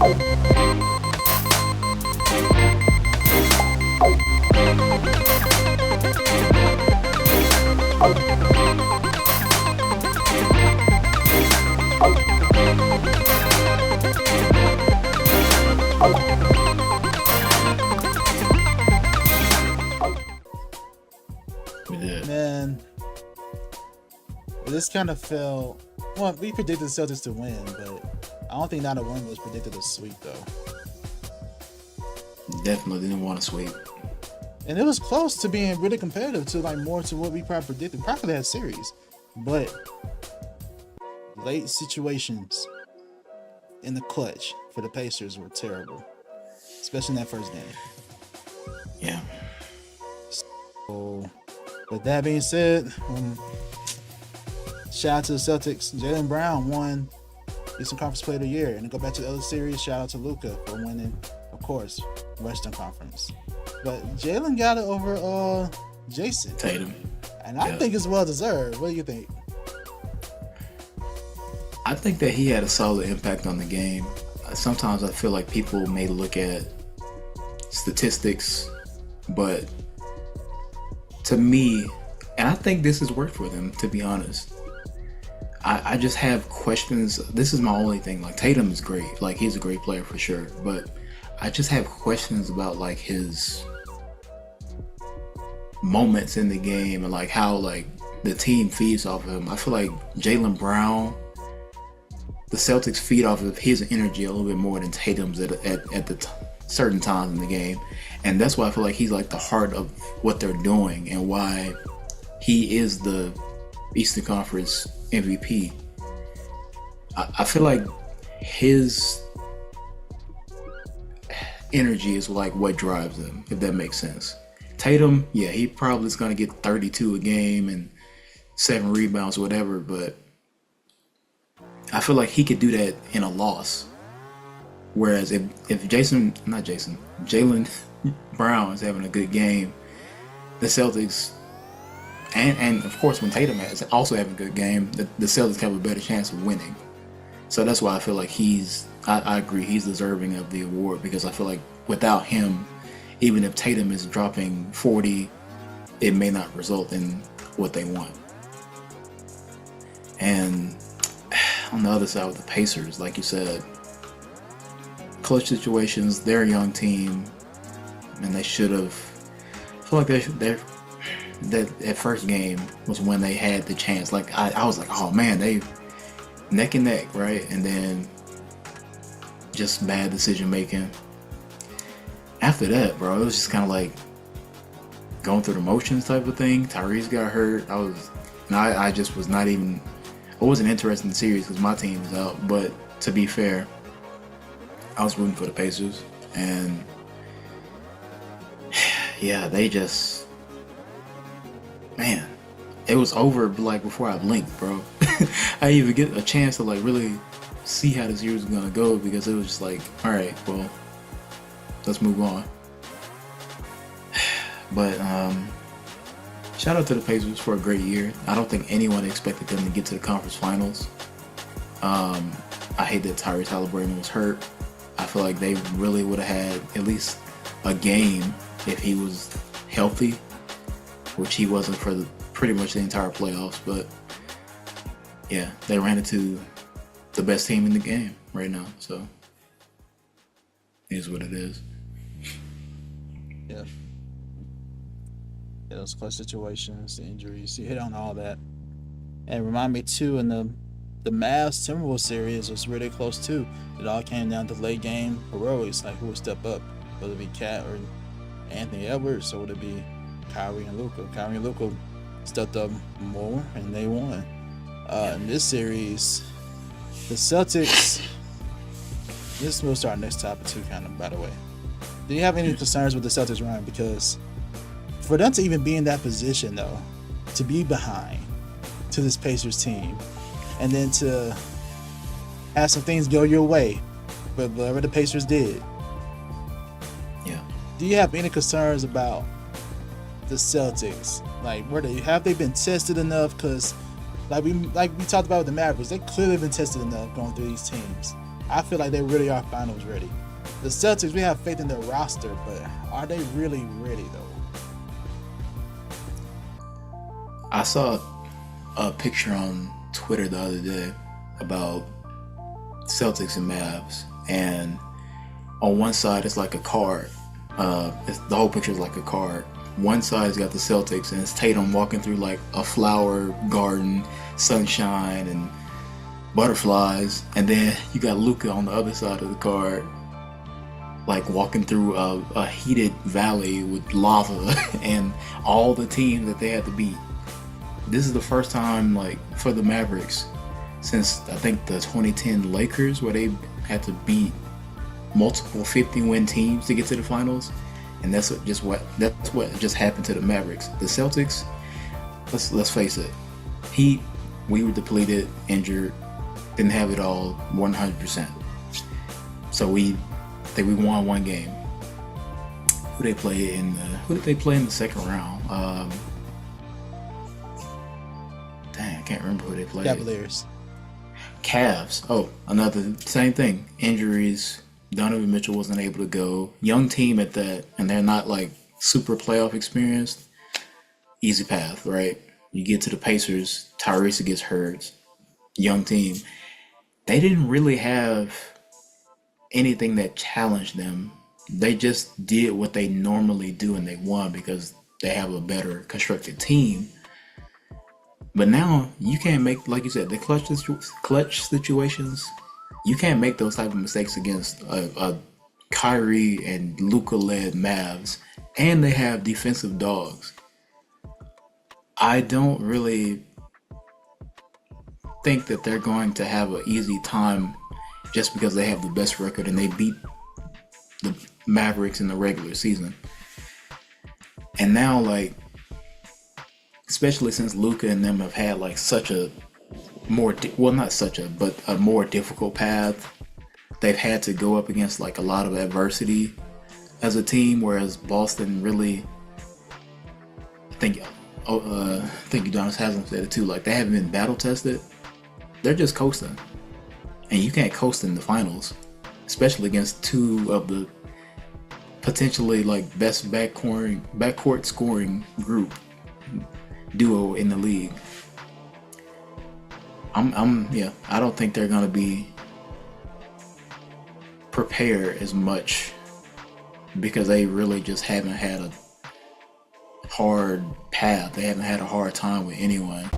Man, this kind of felt. Well, we predicted the Celtics to win, but I don't think not a one was predicted a sweep though. Definitely didn't want to sweep. And it was close to being really competitive to like more to what we probably predicted. Probably had series, but late situations in the clutch for the Pacers were terrible, especially in that first game. Yeah. So, with that being said, shout out to the Celtics. Jaylen Brown won Eastern Conference Player of the Year. And to go back to the other series, shout out to Luka for winning, of course, Western Conference. But Jaylen got it over Jason Tatum. And I think it's well deserved. What do you think? I think that he had a solid impact on the game. Sometimes I feel like people may look at statistics, but to me, and I think this has worked for them, to be honest, I just have questions. This is my only thing. Like, Tatum is great. Like, he's a great player for sure. But I just have questions about, like, his moments in the game and, like, how, like, the team feeds off of him. I feel like Jaylen Brown, the Celtics feed off of his energy a little bit more than Tatum's at the certain times in the game. And that's why I feel like he's, like, the heart of what they're doing and why he is the Eastern Conference MVP. I feel like his energy is like what drives them, if that makes sense. Tatum, yeah, he probably is going to get 32 a game and 7 rebounds or whatever, but I feel like he could do that in a loss. Whereas if Jaylen Brown is having a good game, the Celtics, and of course when Tatum is also having a good game, the Celtics have a better chance of winning. So that's why I feel like I agree, he's deserving of the award, because I feel like without him, even if Tatum is dropping 40, it may not result in what they want. And on the other side with the Pacers, like you said, clutch situations, they're a young team, and they should have. I feel like that first game was when they had the chance. Like I was like, oh man, they neck and neck, right? And then just bad decision making. After that, bro, it was just kind of like going through the motions type of thing. Tyrese got hurt. I just was not even. It wasn't interested in the series because my team was out. But to be fair, I was rooting for the Pacers, and yeah, they just, man, it was over like before I blinked, bro. I didn't even get a chance to like really see how the series was gonna go, because it was just like, all right, well, let's move on. But shout out to the Pacers for a great year. I don't think anyone expected them to get to the conference finals. I hate that Tyrese Halliburton was hurt. I feel like they really would have had at least a game if he was healthy, which he wasn't for pretty much the entire playoffs. But yeah, they ran into the best team in the game right now, so it is what it is. Yeah, those clutch situations, the injuries, you hit on all that. And remind me too, in the Mavs Timberwolves series was really close too. It all came down to late game heroics, like who would step up, whether it be Cat or Anthony Edwards, or would it be Kyrie and Luka. Kyrie and Luka stepped up more, and they won. In this series, the Celtics. This will start our next topic too, kind of, by the way. Do you have any concerns with the Celtics run? Because for them to even be in that position, though, to be behind to this Pacers team, and then to have some things go your way, but whatever the Pacers did. Yeah. Do you have any concerns about the Celtics? Like, have they been tested enough? Because like we talked about with the Mavericks, they clearly been tested enough going through these teams. I feel like they really are finals ready. The Celtics, we have faith in their roster, but are they really ready though? I saw a picture on Twitter the other day about Celtics and Mavs, and on one side it's like a card. The whole picture is like a card. One side's got the Celtics, and it's Tatum walking through like a flower garden, sunshine and butterflies, and then you got Luka on the other side of the card, like walking through a heated valley with lava and all the teams that they had to beat. This is the first time, like, for the Mavericks since I think the 2010 Lakers, where they had to beat multiple 50-win teams to get to the finals, and that's what just happened to the Mavericks. The Celtics, let's face it, Heat, we were depleted, injured, didn't have it all 100%. So we won one game. Who did they play in the second round? Dang, I can't remember who they played. Cavaliers. Cavs. Oh, another same thing. Injuries. Donovan Mitchell wasn't able to go. Young team at that, and they're not like super playoff experienced. Easy path, right? You get to the Pacers, Tyrese gets hurt. Young team. They didn't really have anything that challenged them. They just did what they normally do, and they won because they have a better constructed team. But now you can't make, like you said, the clutch situations. You can't make those type of mistakes against a Kyrie and Luka-led Mavs, and they have defensive dogs. I don't really think that they're going to have an easy time just because they have the best record and they beat the Mavericks in the regular season. And now, like, especially since Luka and them have had like such a more difficult path, they've had to go up against like a lot of adversity as a team, whereas Boston really, I think Udonis Haslam said it too, like they haven't been battle tested. They're just coasting, and you can't coast in the finals, especially against two of the potentially like best backcourt scoring duo in the league. I don't think they're gonna be prepared as much because they really just haven't had a hard path. They haven't had a hard time with anyone.